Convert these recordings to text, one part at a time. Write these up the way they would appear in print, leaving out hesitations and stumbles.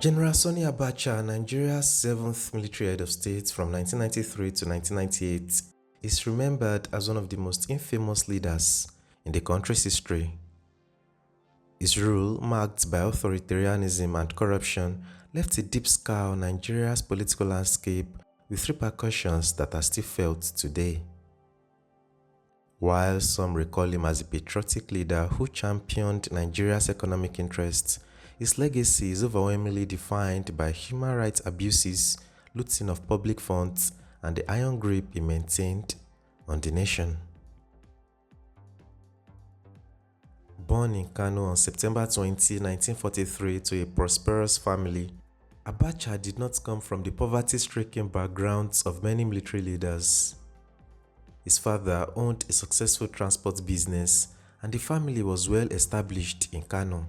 General Sani Abacha, Nigeria's seventh military head of state from 1993 to 1998, is remembered as one of the most infamous leaders in the country's history. His rule, marked by authoritarianism and corruption, left a deep scar on Nigeria's political landscape with repercussions that are still felt today. While some recall him as a patriotic leader who championed Nigeria's economic interests, his legacy is overwhelmingly defined by human rights abuses, looting of public funds, and the iron grip he maintained on the nation. Born in Kano on September 20, 1943 to a prosperous family, Abacha did not come from the poverty-stricken backgrounds of many military leaders. His father owned a successful transport business and the family was well established in Kano.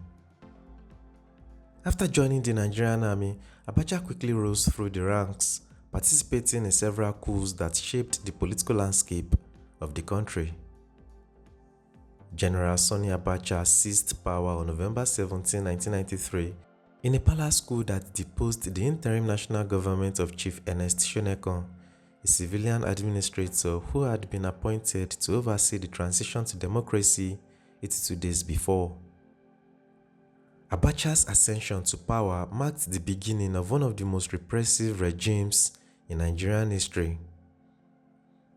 After joining the Nigerian army, Abacha quickly rose through the ranks, participating in several coups that shaped the political landscape of the country. General Sani Abacha seized power on November 17, 1993, in a palace coup that deposed the interim national government of Chief Ernest Shonekan, a civilian administrator who had been appointed to oversee the transition to democracy 82 days before. Abacha's ascension to power marked the beginning of one of the most repressive regimes in Nigerian history.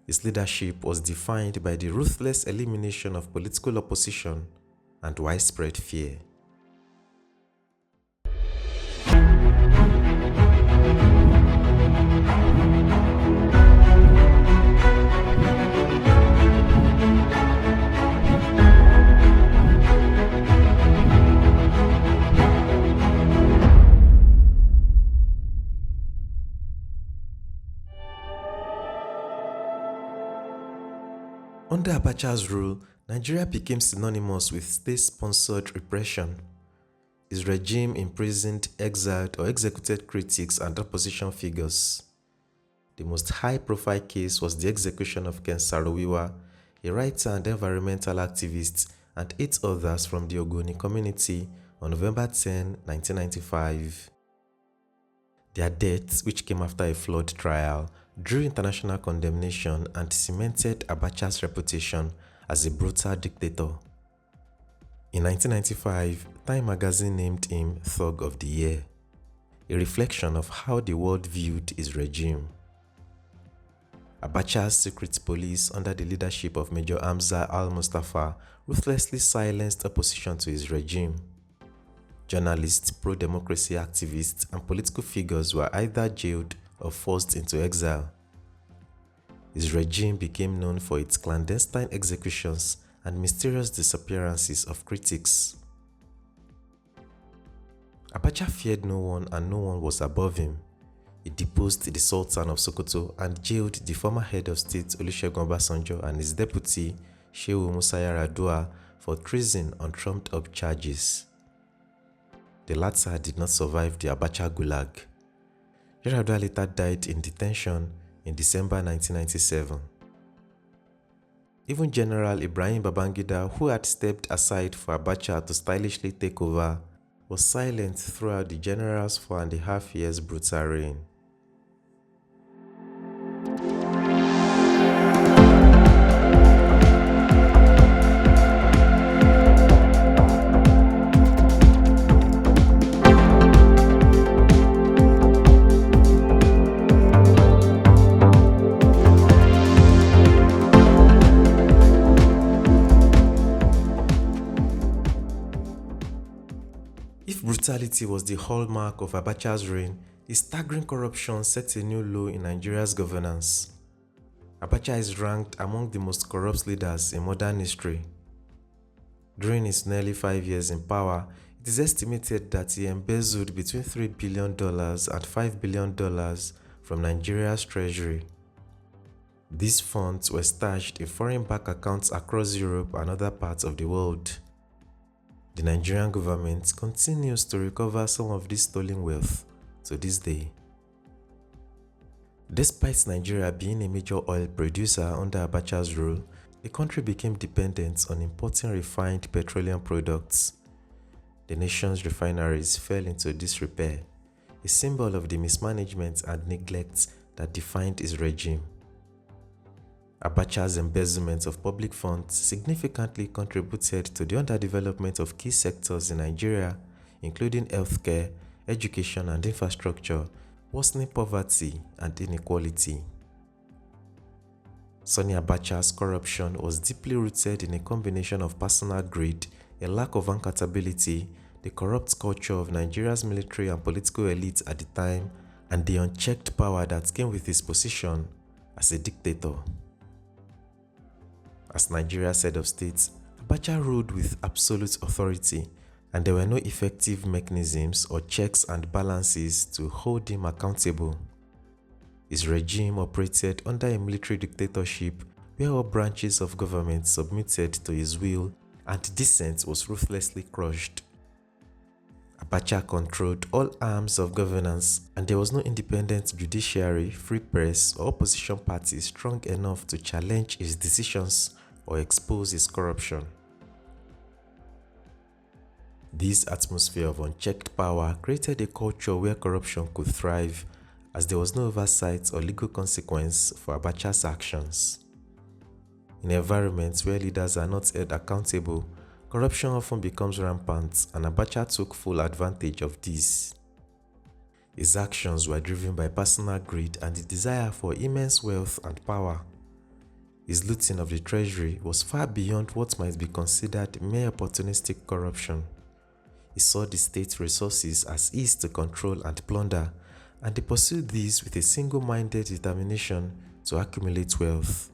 His leadership was defined by the ruthless elimination of political opposition and widespread fear. Under Abacha's rule, Nigeria became synonymous with state-sponsored repression. His regime imprisoned, exiled, or executed critics and opposition figures. The most high-profile case was the execution of Ken Saro-Wiwa, a writer and environmental activist, and 8 others from the Ogoni community on November 10, 1995. Their deaths, which came after a flawed trial, drew international condemnation and cemented Abacha's reputation as a brutal dictator. In 1995, Time magazine named him Thug of the Year, a reflection of how the world viewed his regime. Abacha's secret police, under the leadership of Major Hamza al-Mustafa, ruthlessly silenced opposition to his regime. Journalists, pro-democracy activists, and political figures were either jailed or forced into exile. His regime became known for its clandestine executions and mysterious disappearances of critics. Abacha feared no one and no one was above him. He deposed the Sultan of Sokoto and jailed the former head of state Olusegun Obasanjo and his deputy Shehu Musa Yar'Adua for treason on trumped-up charges. The latter did not survive the Abacha Gulag. Yar'Adua later died in detention in December 1997. Even General Ibrahim Babangida, who had stepped aside for Abacha to stylishly take over, was silent throughout the general's 4.5 years brutal reign. If brutality was the hallmark of Abacha's reign, his staggering corruption set a new low in Nigeria's governance. Abacha is ranked among the most corrupt leaders in modern history. During his nearly 5 years in power, it is estimated that he embezzled between $3 billion and $5 billion from Nigeria's treasury. These funds were stashed in foreign bank accounts across Europe and other parts of the world. The Nigerian government continues to recover some of this stolen wealth to this day. Despite Nigeria being a major oil producer under Abacha's rule, the country became dependent on importing refined petroleum products. The nation's refineries fell into disrepair, a symbol of the mismanagement and neglect that defined his regime. Abacha's embezzlement of public funds significantly contributed to the underdevelopment of key sectors in Nigeria, including healthcare, education and infrastructure, worsening poverty and inequality. Sani Abacha's corruption was deeply rooted in a combination of personal greed, a lack of accountability, the corrupt culture of Nigeria's military and political elites at the time, and the unchecked power that came with his position as a dictator. As Nigeria's head of state, Abacha ruled with absolute authority, and there were no effective mechanisms or checks and balances to hold him accountable. His regime operated under a military dictatorship where all branches of government submitted to his will and dissent was ruthlessly crushed. Abacha controlled all arms of governance, and there was no independent judiciary, free press, or opposition party strong enough to challenge his decisions or expose his corruption. This atmosphere of unchecked power created a culture where corruption could thrive, as there was no oversight or legal consequence for Abacha's actions. In environments where leaders are not held accountable, corruption often becomes rampant, and Abacha took full advantage of this. His actions were driven by personal greed and the desire for immense wealth and power. His looting of the treasury was far beyond what might be considered mere opportunistic corruption. He saw the state's resources as his to control and plunder, and he pursued these with a single-minded determination to accumulate wealth.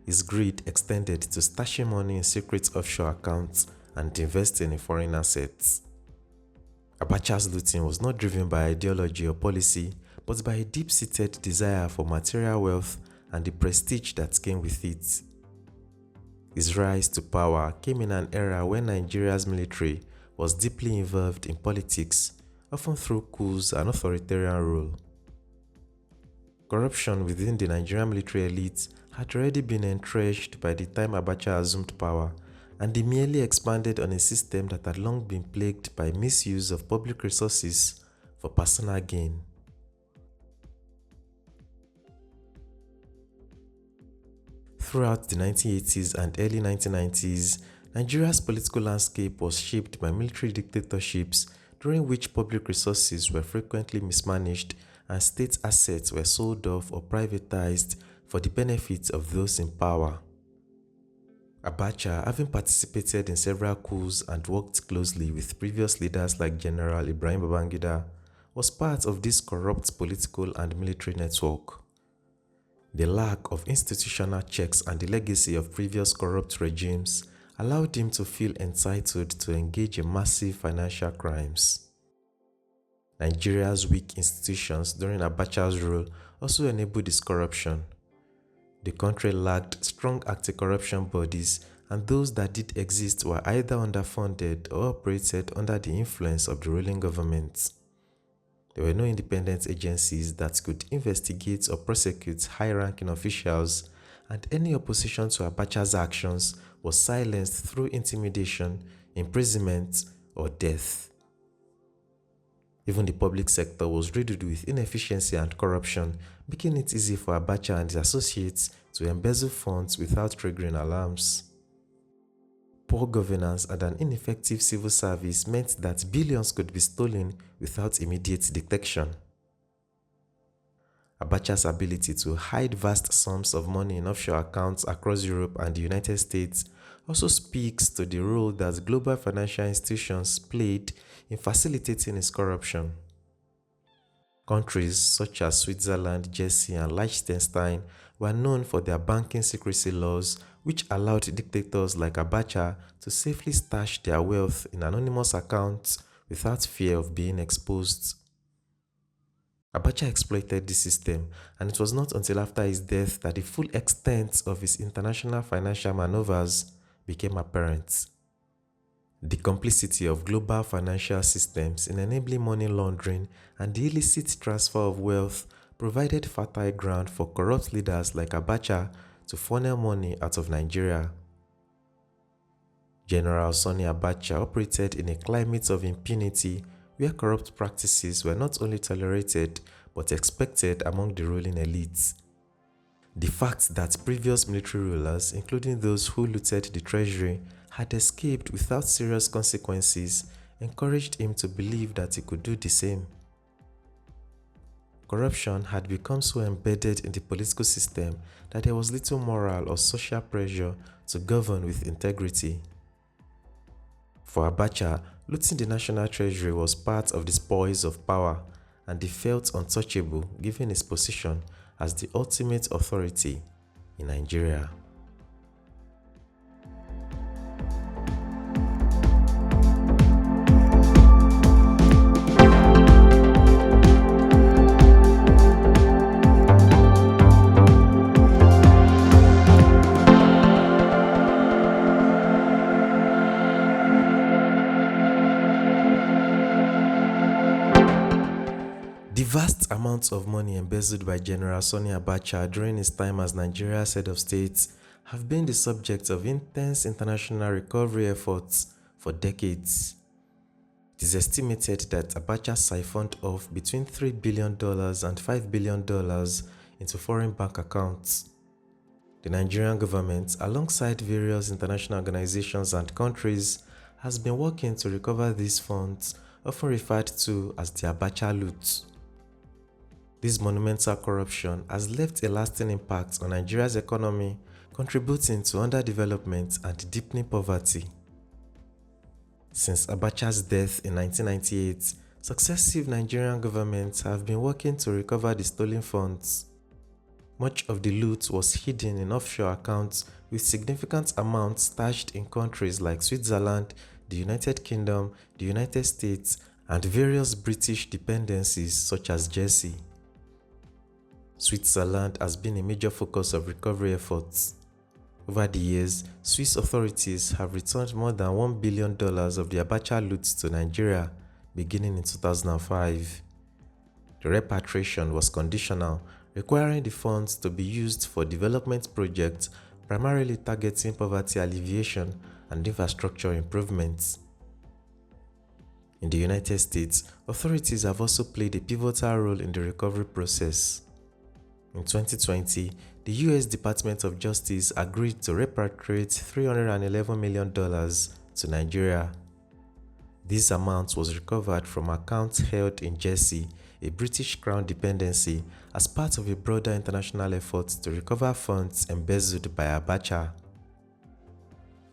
His greed extended to stashing money in secret offshore accounts and investing in foreign assets. Abacha's looting was not driven by ideology or policy, but by a deep-seated desire for material wealth and the prestige that came with it. His rise to power came in an era when Nigeria's military was deeply involved in politics, often through coups and authoritarian rule. Corruption within the Nigerian military elite had already been entrenched by the time Abacha assumed power, and he merely expanded on a system that had long been plagued by misuse of public resources for personal gain. Throughout the 1980s and early 1990s, Nigeria's political landscape was shaped by military dictatorships during which public resources were frequently mismanaged and state assets were sold off or privatized for the benefit of those in power. Abacha, having participated in several coups and worked closely with previous leaders like General Ibrahim Babangida, was part of this corrupt political and military network. The lack of institutional checks and the legacy of previous corrupt regimes allowed him to feel entitled to engage in massive financial crimes. Nigeria's weak institutions during Abacha's rule also enabled his corruption. The country lacked strong anti-corruption bodies, and those that did exist were either underfunded or operated under the influence of the ruling government. There were no independent agencies that could investigate or prosecute high-ranking officials, and any opposition to Abacha's actions was silenced through intimidation, imprisonment, or death. Even the public sector was riddled with inefficiency and corruption, making it easy for Abacha and his associates to embezzle funds without triggering alarms. Poor governance and an ineffective civil service meant that billions could be stolen without immediate detection. Abacha's ability to hide vast sums of money in offshore accounts across Europe and the United States also speaks to the role that global financial institutions played in facilitating his corruption. Countries such as Switzerland, Jersey, and Liechtenstein were known for their banking secrecy laws, which allowed dictators like Abacha to safely stash their wealth in anonymous accounts without fear of being exposed. Abacha exploited this system, and it was not until after his death that the full extent of his international financial maneuvers became apparent. The complicity of global financial systems in enabling money laundering and the illicit transfer of wealth provided fertile ground for corrupt leaders like Abacha to funnel money out of Nigeria. General Sani Abacha operated in a climate of impunity where corrupt practices were not only tolerated but expected among the ruling elites. The fact that previous military rulers, including those who looted the treasury, had escaped without serious consequences encouraged him to believe that he could do the same. Corruption had become so embedded in the political system that there was little moral or social pressure to govern with integrity. For Abacha, looting the national treasury was part of the spoils of power, and he felt untouchable given his position as the ultimate authority in Nigeria. The vast amounts of money embezzled by General Sani Abacha during his time as Nigeria's head of state have been the subject of intense international recovery efforts for decades. It is estimated that Abacha siphoned off between $3 billion and $5 billion into foreign bank accounts. The Nigerian government, alongside various international organizations and countries, has been working to recover these funds, often referred to as the Abacha Loot. This monumental corruption has left a lasting impact on Nigeria's economy, contributing to underdevelopment and deepening poverty. Since Abacha's death in 1998, successive Nigerian governments have been working to recover the stolen funds. Much of the loot was hidden in offshore accounts, with significant amounts stashed in countries like Switzerland, the United Kingdom, the United States, and various British dependencies such as Jersey. Switzerland has been a major focus of recovery efforts. Over the years, Swiss authorities have returned more than $1 billion of the Abacha loot to Nigeria, beginning in 2005. The repatriation was conditional, requiring the funds to be used for development projects primarily targeting poverty alleviation and infrastructure improvements. In the United States, authorities have also played a pivotal role in the recovery process. In 2020, the U.S. Department of Justice agreed to repatriate $311 million to Nigeria. This amount was recovered from accounts held in Jersey, a British Crown dependency, as part of a broader international effort to recover funds embezzled by Abacha.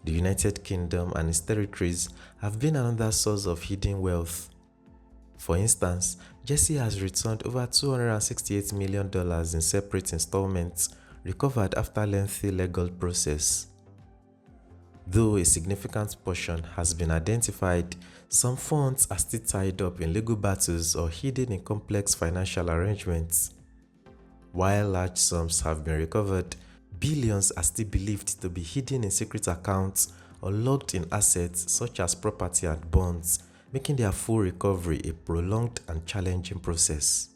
The United Kingdom and its territories have been another source of hidden wealth. For instance, Jersey has returned over $268 million in separate installments recovered after a lengthy legal process. Though a significant portion has been identified, some funds are still tied up in legal battles or hidden in complex financial arrangements. While large sums have been recovered, billions are still believed to be hidden in secret accounts or locked in assets such as property and bonds, making their full recovery a prolonged and challenging process.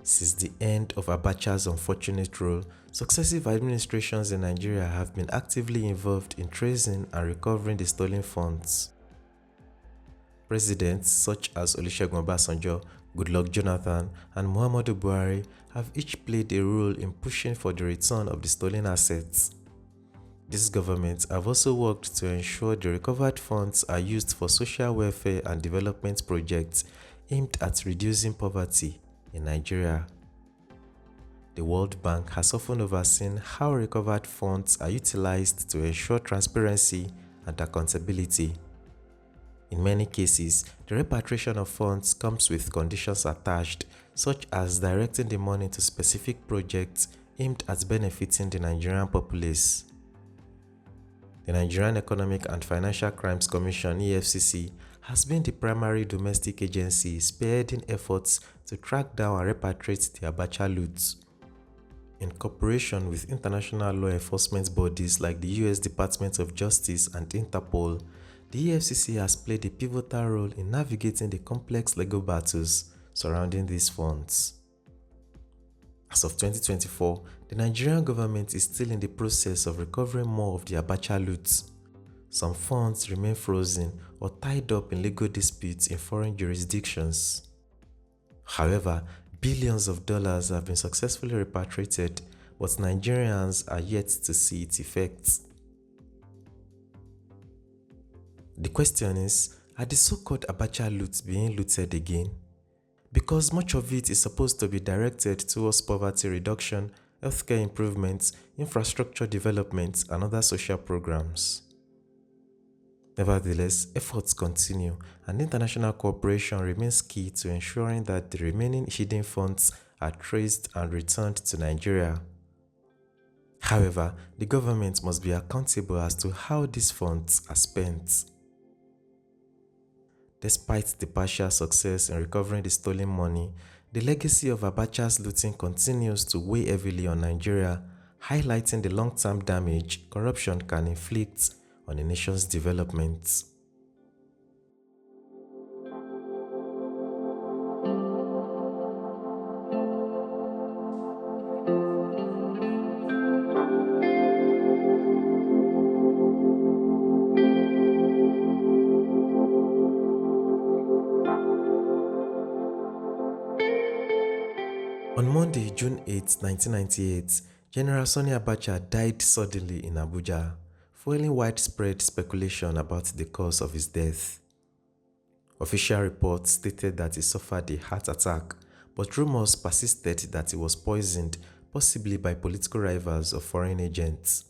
Since the end of Abacha's unfortunate rule, successive administrations in Nigeria have been actively involved in tracing and recovering the stolen funds. Presidents such as Olusegun Obasanjo, Goodluck Jonathan, and Muhammadu Buhari have each played a role in pushing for the return of the stolen assets. These governments have also worked to ensure the recovered funds are used for social welfare and development projects aimed at reducing poverty in Nigeria. The World Bank has often overseen how recovered funds are utilized to ensure transparency and accountability. In many cases, the repatriation of funds comes with conditions attached, such as directing the money to specific projects aimed at benefiting the Nigerian populace. The Nigerian Economic and Financial Crimes Commission (EFCC) has been the primary domestic agency spearheading efforts to track down and repatriate the Abacha loot. In cooperation with international law enforcement bodies like the U.S. Department of Justice and Interpol, the EFCC has played a pivotal role in navigating the complex legal battles surrounding these funds. As of 2024, the Nigerian government is still in the process of recovering more of the Abacha loot. Some funds remain frozen or tied up in legal disputes in foreign jurisdictions. However, billions of dollars have been successfully repatriated, but Nigerians are yet to see its effects. The question is, are the so-called Abacha Loot being looted again? Because much of it is supposed to be directed towards poverty reduction, healthcare improvements, infrastructure development, and other social programs. Nevertheless, efforts continue, and international cooperation remains key to ensuring that the remaining hidden funds are traced and returned to Nigeria. However, the government must be accountable as to how these funds are spent. Despite the partial success in recovering the stolen money, the legacy of Abacha's looting continues to weigh heavily on Nigeria, highlighting the long-term damage corruption can inflict on a nation's development. On Monday, June 8, 1998, General Sani Abacha died suddenly in Abuja, fueling widespread speculation about the cause of his death. Official reports stated that he suffered a heart attack, but rumors persisted that he was poisoned, possibly by political rivals or foreign agents.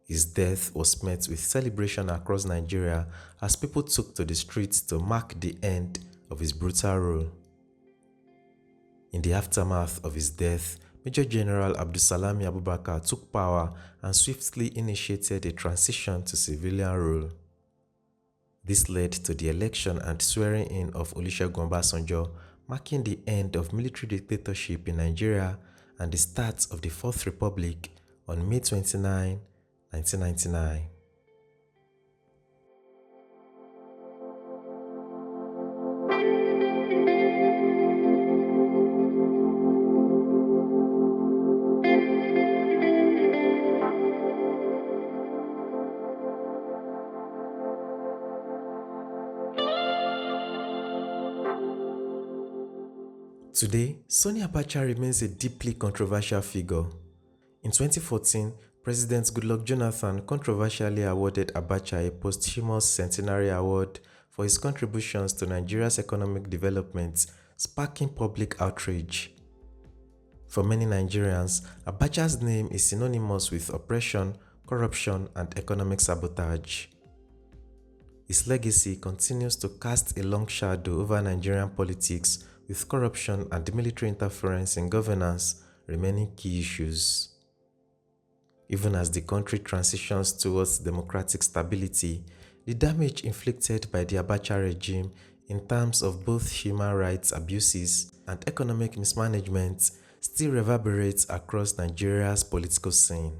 His death was met with celebration across Nigeria as people took to the streets to mark the end of his brutal rule. In the aftermath of his death, Major General Sani Abacha took power and swiftly initiated a transition to civilian rule. This led to the election and swearing-in of Olusegun Obasanjo, marking the end of military dictatorship in Nigeria and the start of the Fourth Republic on May 29, 1999. Today, Sani Abacha remains a deeply controversial figure. In 2014, President Goodluck Jonathan controversially awarded Abacha a posthumous centenary award for his contributions to Nigeria's economic development, sparking public outrage. For many Nigerians, Abacha's name is synonymous with oppression, corruption, and economic sabotage. His legacy continues to cast a long shadow over Nigerian politics, with corruption and military interference in governance remaining key issues. Even as the country transitions towards democratic stability, the damage inflicted by the Abacha regime in terms of both human rights abuses and economic mismanagement still reverberates across Nigeria's political scene.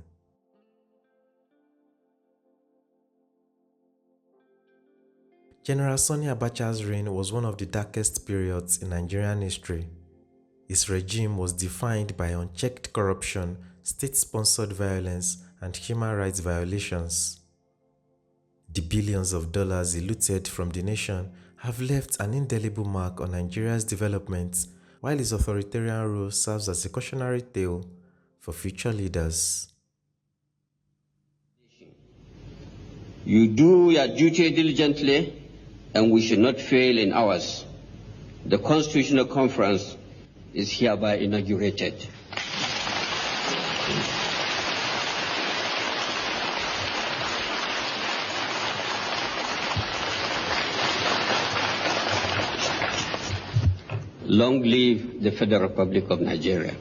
General Sani Abacha's reign was one of the darkest periods in Nigerian history. His regime was defined by unchecked corruption, state-sponsored violence, and human rights violations. The billions of dollars he looted from the nation have left an indelible mark on Nigeria's development, while his authoritarian rule serves as a cautionary tale for future leaders. You do your duty diligently, and we should not fail in ours. The Constitutional Conference is hereby inaugurated. Long live the Federal Republic of Nigeria.